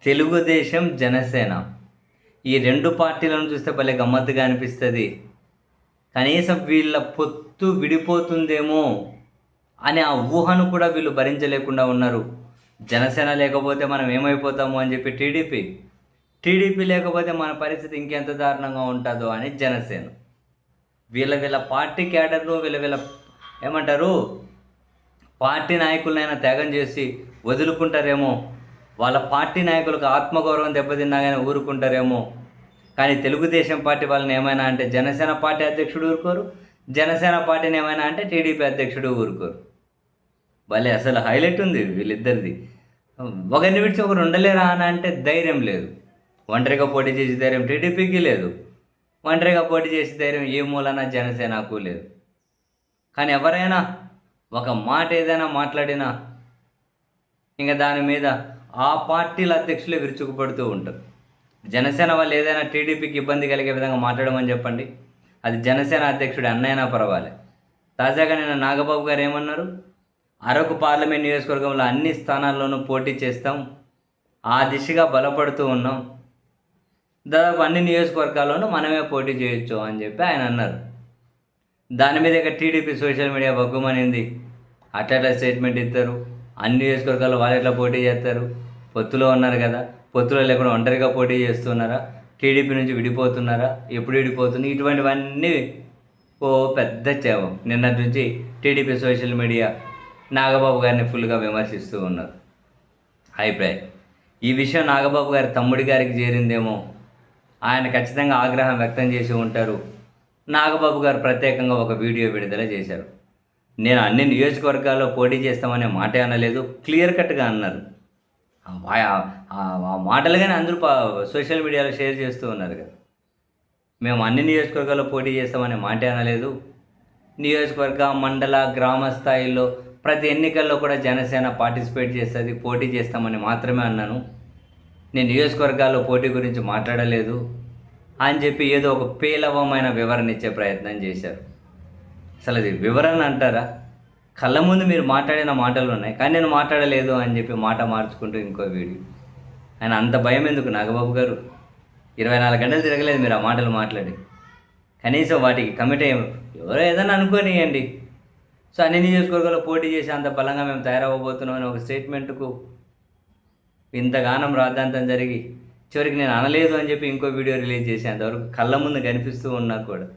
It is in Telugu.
తెలుగుదేశం, జనసేన ఈ 2 పార్టీలను చూస్తే భలే గమ్మత్తుగా అనిపిస్తది. కనీసం వీళ్ళ పొత్తు విడిపోతుందేమో అనే ఆ ఊహను కూడా వీళ్ళు భరించలేకుండా ఉన్నారు. జనసేన లేకపోతే మనం ఏమైపోతాము అని చెప్పి టీడీపీ, టీడీపీ లేకపోతే మన పరిస్థితి ఇంకెంత దారుణంగా ఉంటదో అని జనసేన. వీళ్ళ పార్టీ క్యాడర్‌ను వీళ్ళ ఏమంటారు పార్టీ నాయకులనైనా త్యాగం చేసి వదులుకుంటారేమో, వాళ్ళ పార్టీ నాయకులకు ఆత్మగౌరవం దెబ్బతిన్నా గాని ఊరుకుంటారేమో. కానీ తెలుగుదేశం పార్టీ వాళ్ళని ఏమైనా అంటే జనసేన పార్టీ అధ్యక్షుడు ఊరుకోరు. జనసేన పార్టీని ఏమైనా అంటే టీడీపీ అధ్యక్షుడు ఊరుకోరు. భలే అసలు హైలైట్ ఉంది వీళ్ళిద్దరిది. ఒకరిని విడిచి ఒకరు ఉండలేరా అని అంటే ధైర్యం లేదు. ఒంటరిగా పోటీ చేసే ధైర్యం టీడీపీకి లేదు. ఒంటరిగా పోటీ చేసే ధైర్యం ఏ మూలన జనసేనకు లేదు. కానీ ఎవరైనా ఒక మాట ఏదైనా మాట్లాడినా ఇంక దాని మీద ఆ పార్టీల అధ్యక్షులే విరుచుకుపడుతూ ఉంటారు. జనసేన వాళ్ళు ఏదైనా టీడీపీకి ఇబ్బంది కలిగే విధంగా మాట్లాడమని చెప్పండి, అది జనసేన అధ్యక్షుడు అన్నైనా పర్వాలే. తాజాగా నిన్న నాగబాబు గారు ఏమన్నారు? అరకు పార్లమెంట్ నియోజకవర్గంలో అన్ని స్థానాల్లోనూ పోటీ చేస్తాం, ఆ దిశగా బలపడుతూ ఉన్నాం, దాదాపు అన్ని నియోజకవర్గాల్లోనూ మనమే పోటీ చేయొచ్చు అని చెప్పి ఆయన అన్నారు. దాని మీద ఇక టీడీపీ సోషల్ మీడియా బగ్గుమనింది. అట్లా స్టేట్మెంట్ ఇస్తారు, అన్ని నియోజకవర్గాల్లో వాళ్ళు ఎట్లా పోటీ చేస్తారు, పొత్తులో ఉన్నారు కదా, పొత్తులో లేకుండా ఒంటరిగా పోటీ చేస్తున్నారా, టీడీపీ నుంచి విడిపోతున్నారా, ఎప్పుడు విడిపోతుంది, ఇటువంటివన్నీ ఓ పెద్ద చేవం. నిన్నటి నుంచి టీడీపీ సోషల్ మీడియా నాగబాబు గారిని ఫుల్గా విమర్శిస్తూ ఉన్నారు. అభిప్రాయం ఈ విషయం నాగబాబు గారి తమ్ముడి గారికి చేరిందేమో, ఆయన ఖచ్చితంగా ఆగ్రహం వ్యక్తం చేసి ఉంటారు. నాగబాబు గారు ప్రత్యేకంగా ఒక వీడియో విడుదల చేశారు. నేను అన్ని నియోజకవర్గాల్లో పోటీ చేస్తామనే మాటే అనలేదు, క్లియర్ కట్గా అన్నారు. ఆ మాటలు కానీ అందరూ సోషల్ మీడియాలో షేర్ చేస్తూ ఉన్నారు కదా. మేము అన్ని నియోజకవర్గాల్లో పోటీ చేస్తామనే మాటే అనలేదు. నియోజకవర్గ, మండల, గ్రామ స్థాయిలో ప్రతి ఎన్నికల్లో కూడా జనసేన పార్టిసిపేట్ చేస్తుంది, పోటీ చేస్తామని మాత్రమే అన్నాను. నేను నియోజకవర్గాల్లో పోటీ గురించి మాట్లాడలేదు అని చెప్పి ఏదో ఒక పేలవమైన వివరణ ఇచ్చే ప్రయత్నం చేశారు. అసలు అది వివరణ అంటారా? కళ్ళ ముందు మీరు మాట్లాడిన మాటలు ఉన్నాయి, కానీ నేను మాట్లాడలేదు అని చెప్పి మాట మార్చుకుంటూ ఇంకో వీడియో. ఆయన అంత భయం ఎందుకు నాగబాబు గారు? 24 గంటలు తిరగలేదు మీరు ఆ మాటలు మాట్లాడి. కనీసం వాటికి కమిట్ ఎవరో ఏదైనా అనుకోనియండి. సో అన్ని నియోజకవర్గాల్లో పోటీ చేసి అంత బలంగా మేము తయారవ్వబోతున్నామని ఒక స్టేట్మెంట్కు ఇంతగానం రాద్ధాంతం జరిగి చివరికి నేను అనలేదు అని చెప్పి ఇంకో వీడియో రిలీజ్ చేసేంతవరకు కళ్ళ ముందు కనిపిస్తూ ఉన్నా కూడా